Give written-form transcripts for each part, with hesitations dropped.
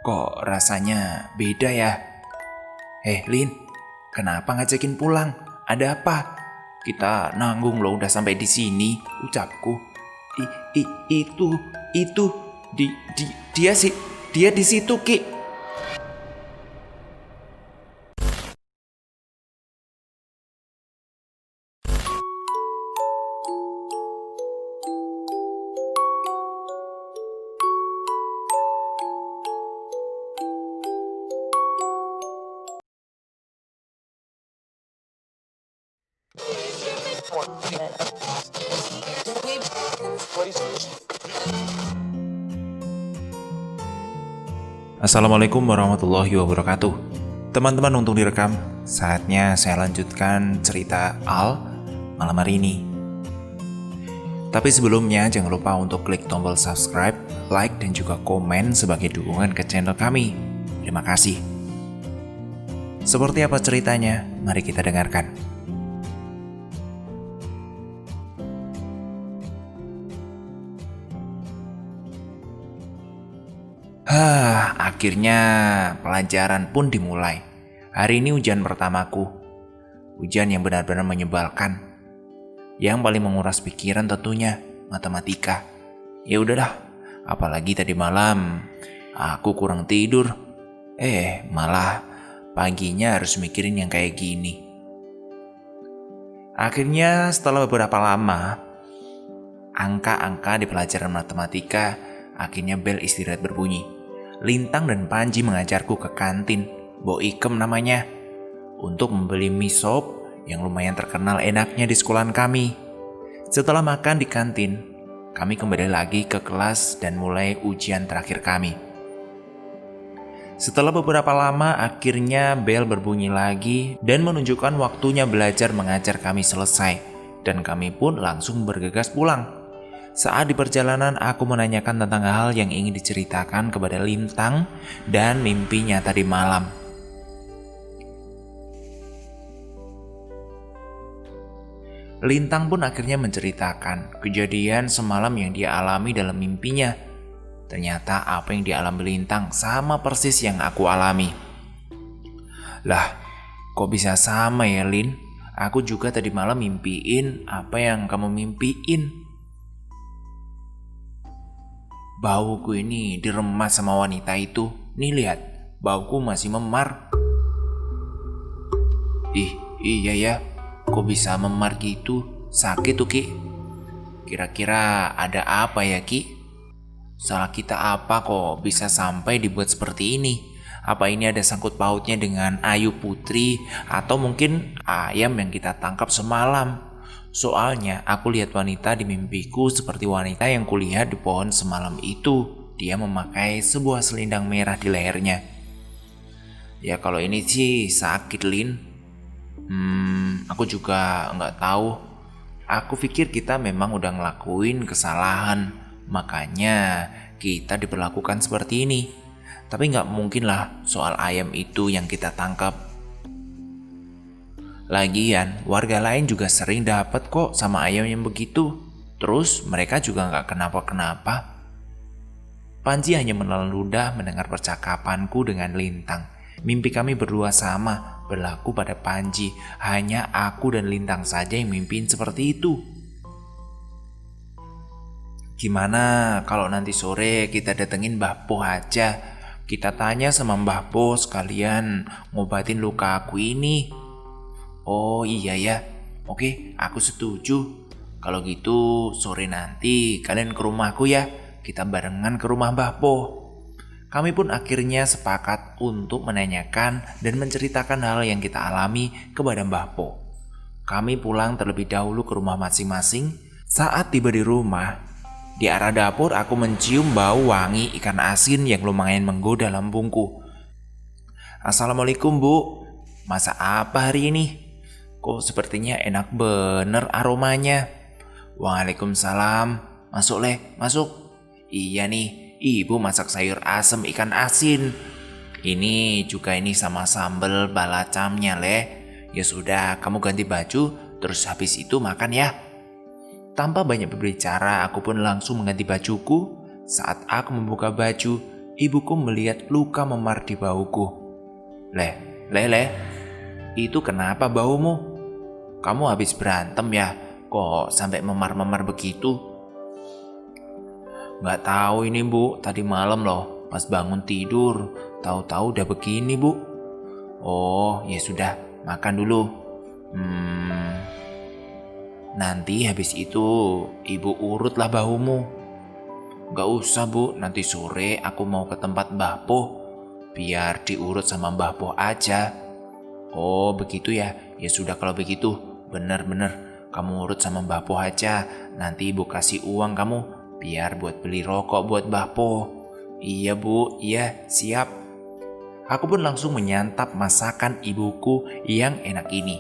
Kok rasanya beda ya? Lin, kenapa ngajakin pulang? Ada apa? Kita nanggung loh udah sampai di sini, ucapku. I, i, itu, di, dia sih, dia di situ, Ki. Assalamualaikum warahmatullahi wabarakatuh. Teman-teman, untuk direkam, saatnya saya lanjutkan cerita Al malam hari ini. Tapi sebelumnya jangan lupa untuk klik tombol subscribe, like, dan juga komen sebagai dukungan ke channel kami. Terima kasih. Seperti apa ceritanya? Mari kita dengarkan. Akhirnya pelajaran pun dimulai. Hari ini ujian pertamaku. Ujian yang benar-benar menyebalkan. Yang paling menguras pikiran tentunya matematika. Ya udahlah, apalagi tadi malam aku kurang tidur. Malah paginya harus mikirin yang kayak gini. Akhirnya setelah beberapa lama, angka-angka di pelajaran matematika, akhirnya bel istirahat berbunyi. Lintang dan Panji mengajarku ke kantin, Bo Ikem namanya, untuk membeli mie sop yang lumayan terkenal enaknya di sekolahan kami. Setelah makan di kantin, kami kembali lagi ke kelas dan mulai ujian terakhir kami. Setelah beberapa lama, akhirnya bel berbunyi lagi dan menunjukkan waktunya belajar mengajar kami selesai, dan kami pun langsung bergegas pulang. Saat di perjalanan, aku menanyakan tentang hal yang ingin diceritakan kepada Lintang dan mimpinya tadi malam. Lintang pun akhirnya menceritakan kejadian semalam yang dia alami dalam mimpinya. Ternyata apa yang dialami Lintang sama persis yang aku alami. Lah, kok bisa sama ya, Lin? Aku juga tadi malam mimpiin apa yang kamu mimpiin. Bauku ini diremas sama wanita itu. Nih lihat, bauku masih memar. Iya ya, kok bisa memar gitu? Sakit tuh, Ki. Kira-kira ada apa ya, Ki? Salah kita apa kok bisa sampai dibuat seperti ini? Apa ini ada sangkut pautnya dengan Ayu Putri atau mungkin ayam yang kita tangkap semalam? Soalnya aku lihat wanita di mimpiku seperti wanita yang kulihat di pohon semalam itu. Dia memakai sebuah selendang merah di lehernya. Ya kalau ini sih sakit, Lin. Aku juga nggak tahu. Aku pikir kita memang udah ngelakuin kesalahan, makanya kita diperlakukan seperti ini. Tapi nggak mungkin lah soal ayam itu yang kita tangkap. Lagian, warga lain juga sering dapat kok sama ayam yang begitu. Terus mereka juga nggak kenapa-kenapa. Panji hanya menelan ludah mendengar percakapanku dengan Lintang. Mimpi kami berdua sama, berlaku pada Panji. Hanya aku dan Lintang saja yang mimpiin seperti itu. Gimana kalau nanti sore kita datengin Mbah Po aja? Kita tanya sama Mbah Po sekalian ngobatin luka aku ini. Oh iya ya, oke, aku setuju. Kalau gitu sore nanti kalian ke rumahku ya. Kita barengan ke rumah Mbah Po. Kami pun akhirnya sepakat untuk menanyakan dan menceritakan hal yang kita alami kepada Mbah Po. Kami pulang terlebih dahulu ke rumah masing-masing. Saat tiba di rumah, di arah dapur aku mencium bau wangi ikan asin yang lumayan menggoda lambungku. Assalamualaikum, Bu. Masak apa hari ini? Kok sepertinya enak bener aromanya. Waalaikumsalam. Masuk, Le, masuk. Iya nih, Ibu masak sayur asem ikan asin. Ini juga ini sama sambal balacamnya, Le. Ya sudah, kamu ganti baju, terus habis itu makan ya. Tanpa banyak berbicara, aku pun langsung mengganti bajuku. Saat aku membuka baju, ibuku melihat luka memar di bahuku. "Leh, itu kenapa baumu? Kamu habis berantem ya? Kok sampai memar-memar begitu?" "Nggak tahu ini Bu, tadi malam loh, pas bangun tidur, tahu-tahu udah begini Bu." "Oh, ya sudah, makan dulu. Nanti habis itu ibu urutlah bahumu." "Nggak usah Bu, nanti sore aku mau ke tempat Mbah Po, biar diurut sama Mbah Po aja." "Oh begitu ya, ya sudah kalau begitu, bener-bener kamu urut sama Mbah Po aja. Nanti ibu kasih uang kamu, biar buat beli rokok buat Mbah Po." "Iya Bu, iya siap." Aku pun langsung menyantap masakan ibuku yang enak ini.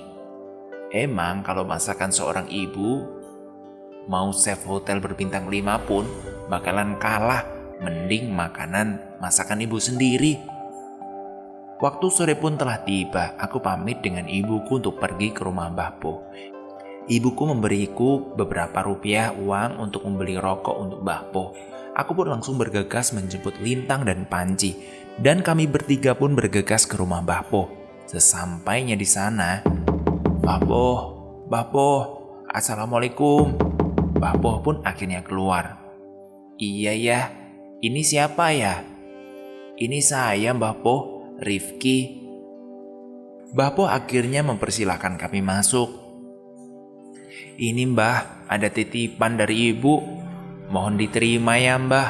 Emang kalau masakan seorang ibu, mau chef hotel berbintang 5 pun bakalan kalah, mending makanan masakan ibu sendiri. Waktu sore pun telah tiba, aku pamit dengan ibuku untuk pergi ke rumah Mbah Po. Ibuku memberiku beberapa rupiah uang untuk membeli rokok untuk Mbah Po. Aku pun langsung bergegas menjemput Lintang dan Panji, dan kami bertiga pun bergegas ke rumah Mbah Po. Sesampainya di sana, Mbah Po, Assalamualaikum." Mbah Po pun akhirnya keluar. "Iya ya, ini siapa ya?" "Ini saya Mbah Po, Rifki." Mbah Po akhirnya mempersilahkan kami masuk. "Ini Mbah, ada titipan dari ibu. Mohon diterima ya Mbah."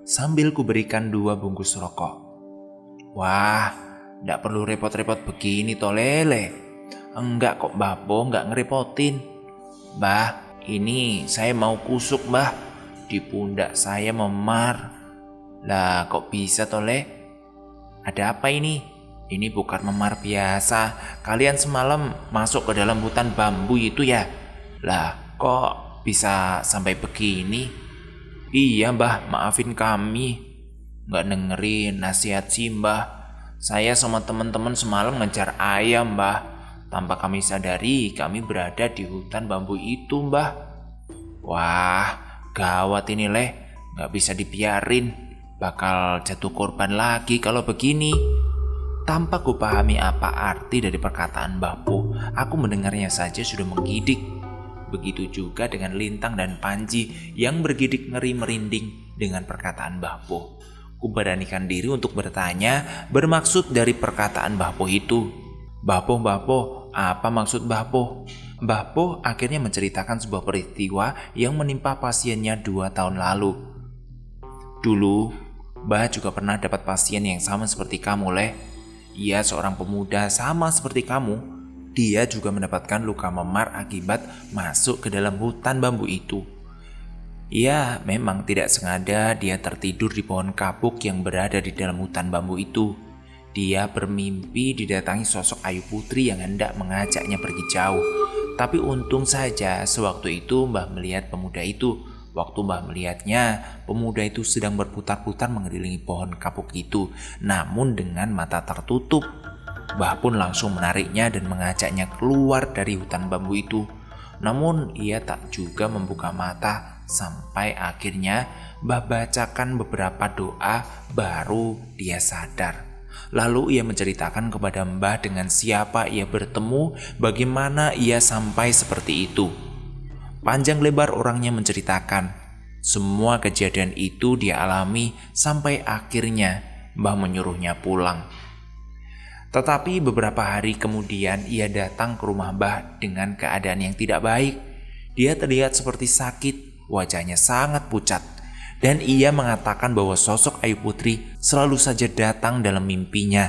Sambil kuberikan 2 bungkus rokok. "Wah, nggak perlu repot-repot begini toh Lele." "Enggak kok Mbah Po, nggak ngerepotin. Mbah, ini saya mau kusuk Mbah, di pundak saya memar." "Lah kok bisa toh Le? Ada apa ini?" "Ini bukan memar biasa. Kalian semalam masuk ke dalam hutan bambu itu ya? Lah kok bisa sampai begini?" "Iya Mbah, maafin kami. Nggak dengerin nasihat si Mbah. Saya sama teman-teman semalam ngejar ayam Mbah. Tanpa kami sadari, kami berada di hutan bambu itu Mbah." "Wah, gawat ini Leh. Nggak bisa dibiarin. Bakal jatuh korban lagi kalau begini." Tanpa kupahami apa arti dari perkataan Mbah Po, aku mendengarnya saja sudah menggidik. Begitu juga dengan Lintang dan Panji yang bergidik ngeri merinding dengan perkataan Mbah Po. Kuberanikan diri untuk bertanya bermaksud dari perkataan Mbah Po itu. Mbah Po, apa maksud Mbah Po?" Mbah Po akhirnya menceritakan sebuah peristiwa yang menimpa pasiennya 2 tahun lalu. "Dulu, Mbah juga pernah dapat pasien yang sama seperti kamu, Leh. Ia seorang pemuda sama seperti kamu. Dia juga mendapatkan luka memar akibat masuk ke dalam hutan bambu itu. Ya, memang tidak sengaja dia tertidur di pohon kapuk yang berada di dalam hutan bambu itu. Dia bermimpi didatangi sosok Ayu Putri yang hendak mengajaknya pergi jauh. Tapi untung saja sewaktu itu Mbah melihat pemuda itu. Waktu Mbah melihatnya, pemuda itu sedang berputar-putar mengelilingi pohon kapuk itu, namun dengan mata tertutup. Mbah pun langsung menariknya dan mengajaknya keluar dari hutan bambu itu. Namun ia tak juga membuka mata sampai akhirnya Mbah bacakan beberapa doa baru dia sadar. Lalu ia menceritakan kepada Mbah dengan siapa ia bertemu, bagaimana ia sampai seperti itu. Panjang lebar orangnya menceritakan. Semua kejadian itu dia alami sampai akhirnya Mbah menyuruhnya pulang. Tetapi beberapa hari kemudian ia datang ke rumah Mbah dengan keadaan yang tidak baik. Dia terlihat seperti sakit, wajahnya sangat pucat. Dan ia mengatakan bahwa sosok Ayu Putri selalu saja datang dalam mimpinya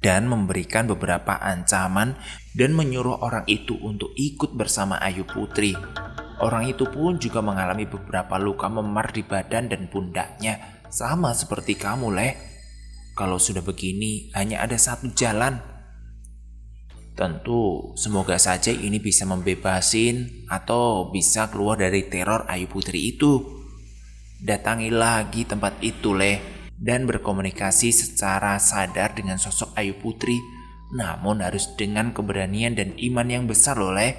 dan memberikan beberapa ancaman dan menyuruh orang itu untuk ikut bersama Ayu Putri. Orang itu pun juga mengalami beberapa luka memar di badan dan pundaknya, sama seperti kamu, Leh. Kalau sudah begini, hanya ada satu jalan. Tentu, semoga saja ini bisa membebasin atau bisa keluar dari teror Ayu Putri itu. Datangi lagi tempat itu, Leh, dan berkomunikasi secara sadar dengan sosok Ayu Putri, namun harus dengan keberanian dan iman yang besar loh, Leh.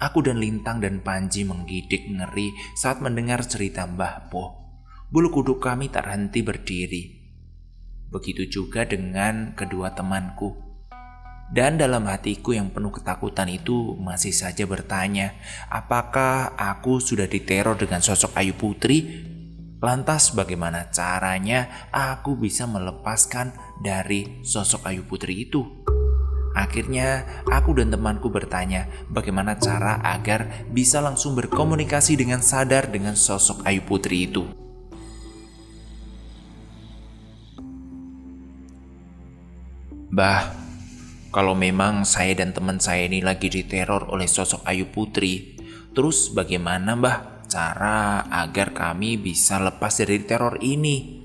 Aku dan Lintang dan Panji menggidik ngeri saat mendengar cerita Mbah Po. Bulu kuduk kami tak henti berdiri. Begitu juga dengan kedua temanku. Dan dalam hatiku yang penuh ketakutan itu masih saja bertanya, apakah aku sudah diteror dengan sosok Ayu Putri? Lantas bagaimana caranya aku bisa melepaskan dari sosok Ayu Putri itu? Akhirnya aku dan temanku bertanya bagaimana cara agar bisa langsung berkomunikasi dengan sadar dengan sosok Ayu Putri itu. Bah, kalau memang saya dan teman saya ini lagi diteror oleh sosok Ayu Putri, terus bagaimana Mbah cara agar kami bisa lepas dari teror ini?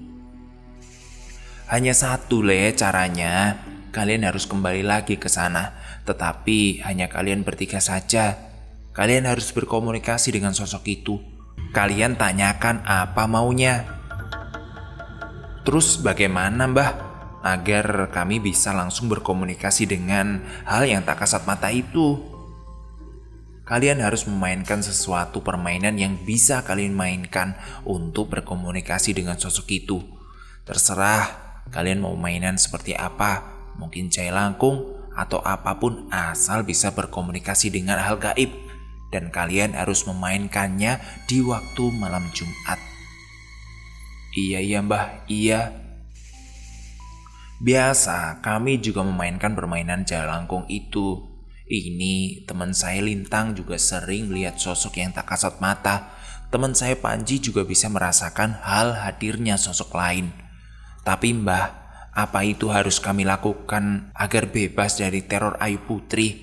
Hanya satu caranya, kalian harus kembali lagi ke sana, tetapi hanya kalian bertiga saja. Kalian harus berkomunikasi dengan sosok itu. Kalian tanyakan apa maunya. Terus bagaimana Mbah agar kami bisa langsung berkomunikasi dengan hal yang tak kasat mata itu? Kalian harus memainkan sesuatu permainan yang bisa kalian mainkan untuk berkomunikasi dengan sosok itu. Terserah kalian mau mainan seperti apa, mungkin cai langkung atau apapun asal bisa berkomunikasi dengan hal gaib. Dan kalian harus memainkannya di waktu malam Jumat. Iya Mbah, iya. Biasa kami juga memainkan permainan jalangkung itu. Ini teman saya Lintang juga sering lihat sosok yang tak kasat mata. Teman saya Panji juga bisa merasakan hal hadirnya sosok lain. Tapi Mbah, apa itu harus kami lakukan agar bebas dari teror Ayu Putri?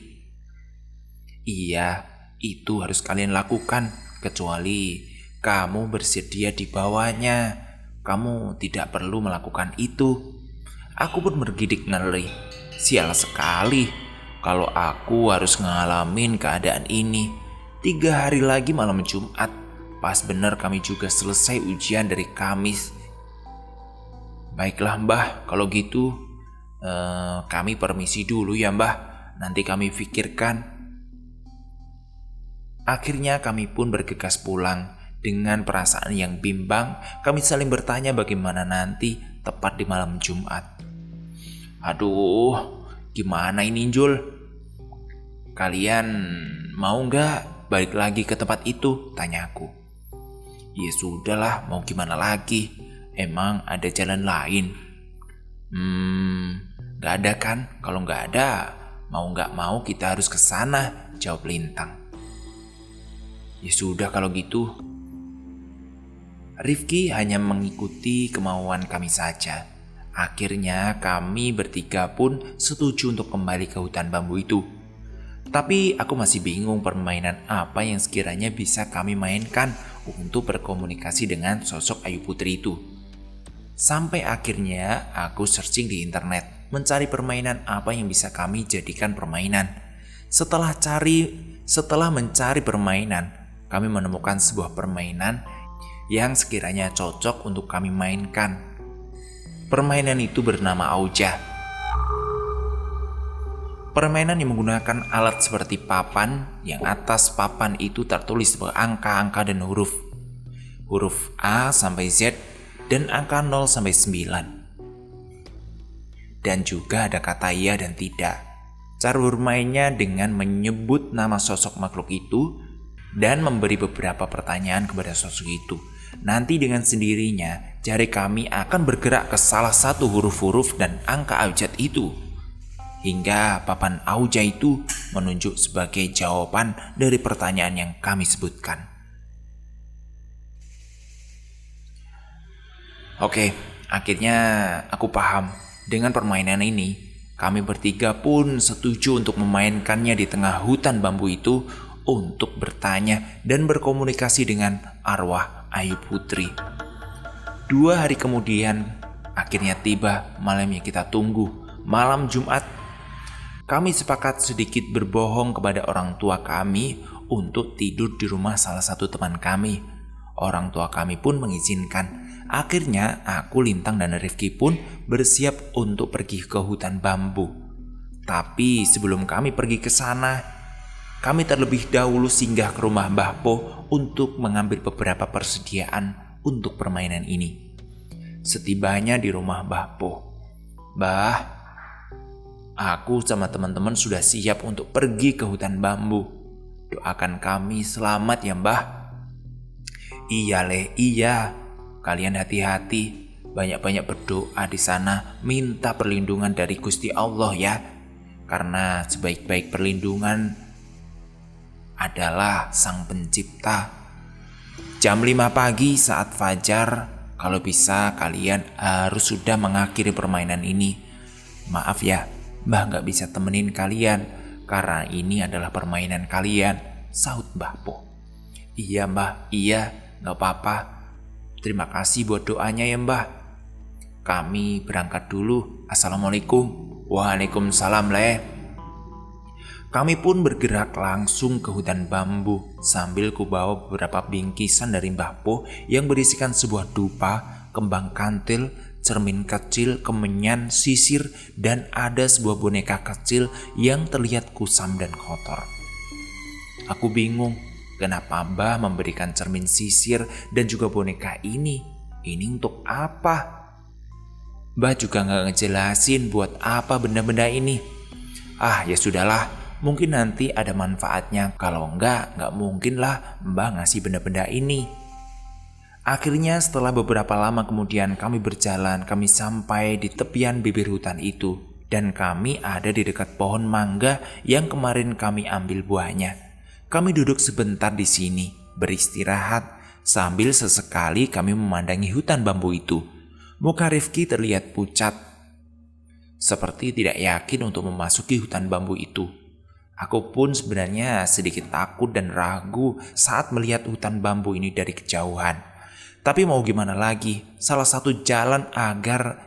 Iya, itu harus kalian lakukan, kecuali kamu bersedia di bawahnya. Kamu tidak perlu melakukan itu. Aku pun bergidik ngeri. Sial sekali kalau aku harus ngalamin keadaan ini. 3 hari lagi malam Jumat. Pas bener kami juga selesai ujian dari Kamis. Baiklah Mbah, kalau gitu kami permisi dulu ya Mbah. Nanti kami pikirkan. Akhirnya kami pun bergegas pulang. Dengan perasaan yang bimbang, kami saling bertanya bagaimana nanti tepat di malam Jumat. Aduh, gimana ini Jul? Kalian mau nggak balik lagi ke tempat itu? Tanyaku. Ya sudahlah, mau gimana lagi? Emang ada jalan lain? Nggak ada kan? Kalau nggak ada, mau nggak mau kita harus ke sana, jawab Lintang. Ya sudah kalau gitu. Rifki hanya mengikuti kemauan kami saja. Akhirnya kami bertiga pun setuju untuk kembali ke hutan bambu itu. Tapi aku masih bingung permainan apa yang sekiranya bisa kami mainkan untuk berkomunikasi dengan sosok Ayu Putri itu. Sampai akhirnya aku searching di internet mencari permainan apa yang bisa kami jadikan permainan. Setelah mencari permainan, kami menemukan sebuah permainan yang sekiranya cocok untuk kami mainkan. Permainan itu bernama Auja. Permainan yang menggunakan alat seperti papan, yang atas papan itu tertulis angka-angka dan huruf. Huruf A sampai Z dan angka 0 sampai 9. Dan juga ada kata iya dan tidak. Cara bermainnya dengan menyebut nama sosok makhluk itu dan memberi beberapa pertanyaan kepada sosok itu. Nanti dengan sendirinya jari kami akan bergerak ke salah satu huruf-huruf dan angka abjad itu, hingga papan Auja itu menunjuk sebagai jawaban dari pertanyaan yang kami sebutkan. Oke, akhirnya aku paham. Dengan permainan ini, kami bertiga pun setuju untuk memainkannya di tengah hutan bambu itu untuk bertanya dan berkomunikasi dengan arwah Ayu Putri. 2 hari kemudian, akhirnya tiba malam yang kita tunggu, malam Jumat. Kami sepakat sedikit berbohong kepada orang tua kami untuk tidur di rumah salah satu teman kami. Orang tua kami pun mengizinkan. Akhirnya aku, Lintang, dan Rifki pun bersiap untuk pergi ke hutan bambu. Tapi sebelum kami pergi ke sana, kami terlebih dahulu singgah ke rumah Mbah Po untuk mengambil beberapa persediaan untuk permainan ini. Setibanya di rumah Mbah Po, "Mbah, aku sama teman-teman sudah siap untuk pergi ke hutan bambu. Doakan kami selamat ya Mbah." "Iya Le, iya. Kalian hati-hati. Banyak-banyak berdoa di sana, minta perlindungan dari Gusti Allah ya. Karena sebaik-baik perlindungan adalah Sang Pencipta." Jam 5 pagi saat fajar, kalau bisa kalian harus sudah mengakhiri permainan ini. "Maaf ya, Mbah gak bisa temenin kalian, karena ini adalah permainan kalian," sahut Mbah Po. "Iya Mbah, iya, gak apa-apa. Terima kasih buat doanya ya Mbah. Kami berangkat dulu. Assalamualaikum." "Waalaikumsalam Le." Kami pun bergerak langsung ke hutan bambu sambil kubawa beberapa bingkisan dari Mbah Po yang berisikan sebuah dupa, kembang kantil, cermin kecil, kemenyan, sisir, dan ada sebuah boneka kecil yang terlihat kusam dan kotor. Aku bingung, kenapa Mbah memberikan cermin sisir dan juga boneka ini? Ini untuk apa? Mbah juga gak ngejelasin buat apa benda-benda ini. Ya sudahlah. Mungkin nanti ada manfaatnya, kalau enggak mungkin lah Mbah ngasih benda-benda ini. Akhirnya setelah beberapa lama kemudian kami berjalan, kami sampai di tepian bibir hutan itu. Dan kami ada di dekat pohon mangga yang kemarin kami ambil buahnya. Kami duduk sebentar di sini, beristirahat, sambil sesekali kami memandangi hutan bambu itu. Muka Rifki terlihat pucat, seperti tidak yakin untuk memasuki hutan bambu itu. Aku pun sebenarnya sedikit takut dan ragu saat melihat hutan bambu ini dari kejauhan. Tapi mau gimana lagi, salah satu jalan agar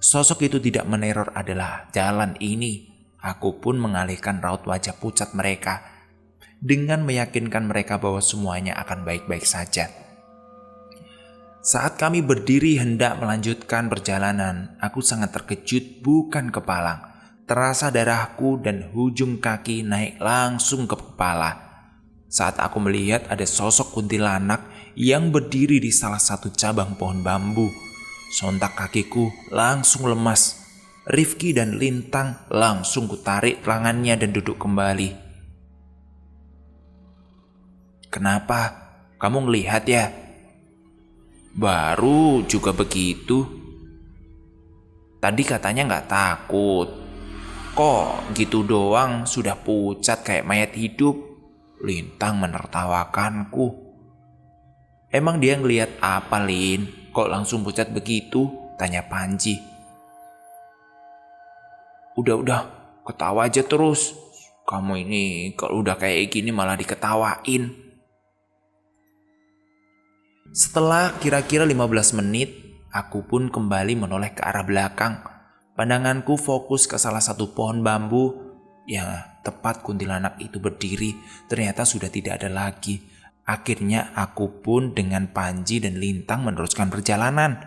sosok itu tidak meneror adalah jalan ini. Aku pun mengalihkan raut wajah pucat mereka dengan meyakinkan mereka bahwa semuanya akan baik-baik saja. Saat kami berdiri hendak melanjutkan perjalanan, aku sangat terkejut bukan kepalang. Terasa darahku dan ujung kaki naik langsung ke kepala. Saat aku melihat ada sosok kuntilanak yang berdiri di salah satu cabang pohon bambu. Sontak kakiku langsung lemas. Rifki dan Lintang langsung kutarik tangannya dan duduk kembali. "Kenapa? Kamu ngelihat ya?" "Baru juga begitu. Tadi katanya gak takut. Kok gitu doang sudah pucat kayak mayat hidup?" Lintang menertawakanku. "Emang dia ngelihat apa, Lin? Kok langsung pucat begitu?" tanya Panji. Udah, ketawa aja terus. Kamu ini kalau udah kayak gini malah diketawain." Setelah kira-kira 15 menit, aku pun kembali menoleh ke arah belakang. Pandanganku fokus ke salah satu pohon bambu yang tepat kuntilanak itu berdiri. Ternyata sudah tidak ada lagi. Akhirnya aku pun dengan Panji dan Lintang meneruskan perjalanan.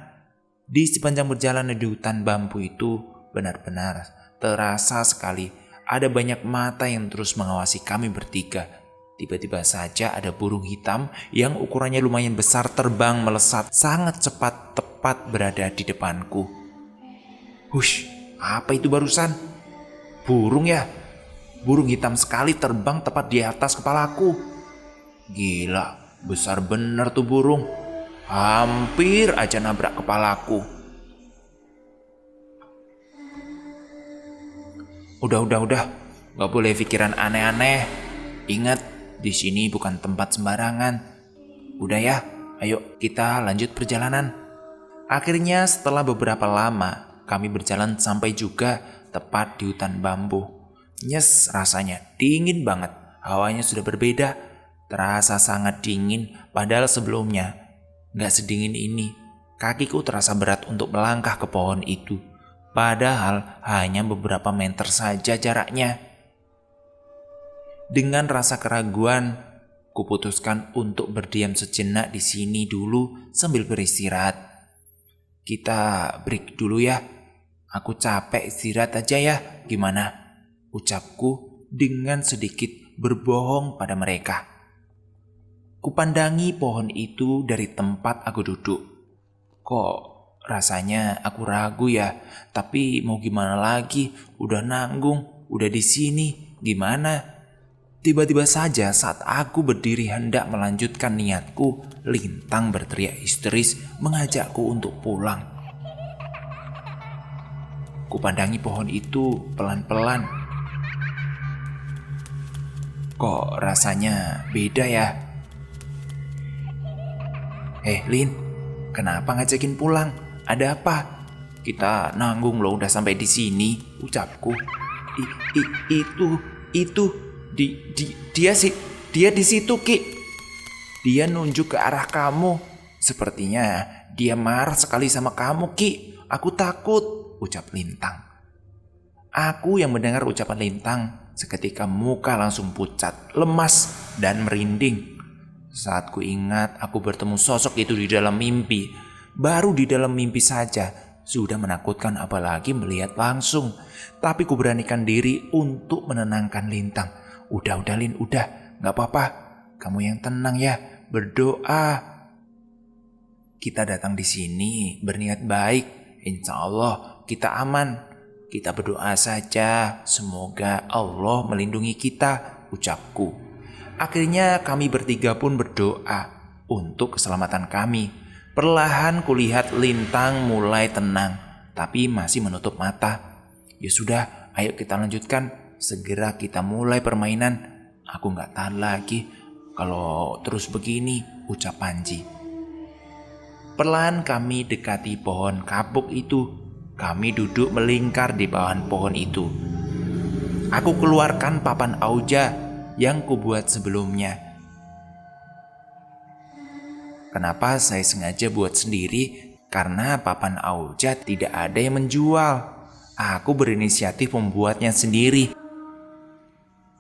Di sepanjang perjalanan di hutan bambu itu benar-benar terasa sekali ada banyak mata yang terus mengawasi kami bertiga. Tiba-tiba saja ada burung hitam yang ukurannya lumayan besar terbang melesat sangat cepat tepat berada di depanku. "Hush, apa itu barusan? Burung ya? Burung hitam sekali terbang tepat di atas kepalaku. Gila, besar bener tuh burung. Hampir aja nabrak kepalaku." Udah, gak boleh pikiran aneh-aneh. Ingat, di sini bukan tempat sembarangan. Udah ya, ayo kita lanjut perjalanan. Akhirnya setelah beberapa lama, kami berjalan sampai juga tepat di hutan bambu. Nyes, rasanya dingin banget. Hawanya sudah berbeda. Terasa sangat dingin, padahal sebelumnya gak sedingin ini. Kakiku terasa berat untuk melangkah ke pohon itu. Padahal hanya beberapa meter saja jaraknya. Dengan rasa keraguan, kuputuskan untuk berdiam sejenak di sini dulu sambil beristirahat. "Kita break dulu ya. Aku capek istirahat aja ya. Gimana?" ucapku dengan sedikit berbohong pada mereka. Kupandangi pohon itu dari tempat aku duduk. Kok rasanya aku ragu ya, tapi mau gimana lagi, udah nanggung, udah di sini, gimana? Tiba-tiba saja saat aku berdiri hendak melanjutkan niatku, Lintang berteriak histeris mengajakku untuk pulang. Kupandangi pohon itu pelan-pelan. Kok rasanya beda ya? Lin, kenapa ngajakin pulang? Ada apa? Kita nanggung loh udah sampai di sini, ucapku. Dia di situ, Ki. Dia nunjuk ke arah kamu. Sepertinya dia marah sekali sama kamu, Ki. Aku takut, ucap Lintang. Aku yang mendengar ucapan Lintang, seketika muka langsung pucat, lemas, dan merinding. Saat ku ingat aku bertemu sosok itu di dalam mimpi, baru di dalam mimpi saja sudah menakutkan, apalagi melihat langsung. Tapi ku beranikan diri untuk menenangkan Lintang. Udah Lin, udah, gak apa-apa. Kamu yang tenang ya, berdoa. Kita datang di sini berniat baik, insya Allah kita aman. Kita berdoa saja, semoga Allah melindungi kita, ucapku. Akhirnya kami bertiga pun berdoa untuk keselamatan kami. Perlahan kulihat Lintang mulai tenang, tapi masih menutup mata. Ya sudah, ayo kita lanjutkan. Segera kita mulai permainan. Aku gak tahan lagi kalau terus begini, ucap Panji. Perlahan kami dekati pohon kapuk itu. Kami duduk melingkar di bawah pohon itu. Aku keluarkan papan auja yang kubuat sebelumnya. Kenapa saya sengaja buat sendiri? Karena papan auja tidak ada yang menjual. Aku berinisiatif membuatnya sendiri.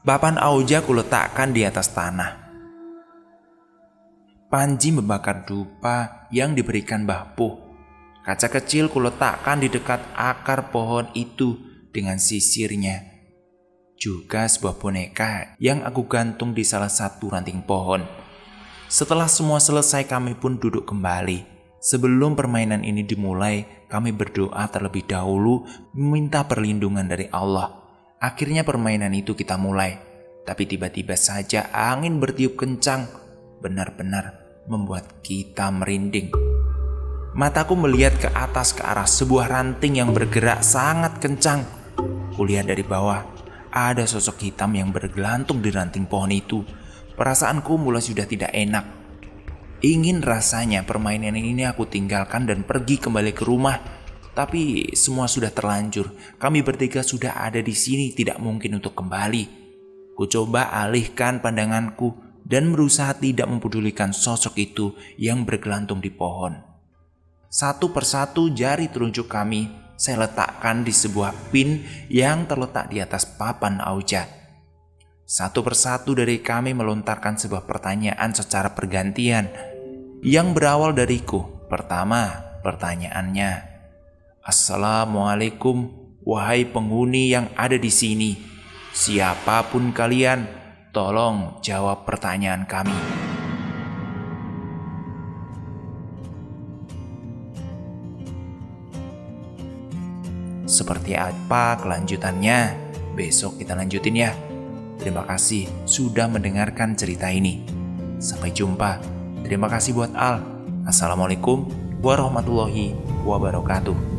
Papan auja kuletakkan di atas tanah. Panji membakar dupa yang diberikan Mbah Puh. Kaca kecil kuletakkan di dekat akar pohon itu dengan sisirnya. Juga sebuah boneka yang aku gantung di salah satu ranting pohon. Setelah semua selesai, kami pun duduk kembali. Sebelum permainan ini dimulai, kami berdoa terlebih dahulu meminta perlindungan dari Allah. Akhirnya permainan itu kita mulai. Tapi tiba-tiba saja angin bertiup kencang, benar-benar membuat kita merinding. Mataku melihat ke atas ke arah sebuah ranting yang bergerak sangat kencang. Kulihat dari bawah, ada sosok hitam yang bergelantung di ranting pohon itu. Perasaanku mulai sudah tidak enak. Ingin rasanya permainan ini aku tinggalkan dan pergi kembali ke rumah. Tapi semua sudah terlanjur. Kami bertiga sudah ada di sini, tidak mungkin untuk kembali. Ku coba alihkan pandanganku dan berusaha tidak mempedulikan sosok itu yang bergelantung di pohon. Satu persatu jari telunjuk kami saya letakkan di sebuah pin yang terletak di atas papan auja. Satu persatu dari kami melontarkan sebuah pertanyaan secara pergantian yang berawal dariku. Pertama, pertanyaannya, "Assalamualaikum, wahai penghuni yang ada di sini. Siapapun kalian, tolong jawab pertanyaan kami." Seperti apa kelanjutannya? Besok kita lanjutin ya. Terima kasih sudah mendengarkan cerita ini. Sampai jumpa. Terima kasih buat Al. Assalamualaikum warahmatullahi wabarakatuh.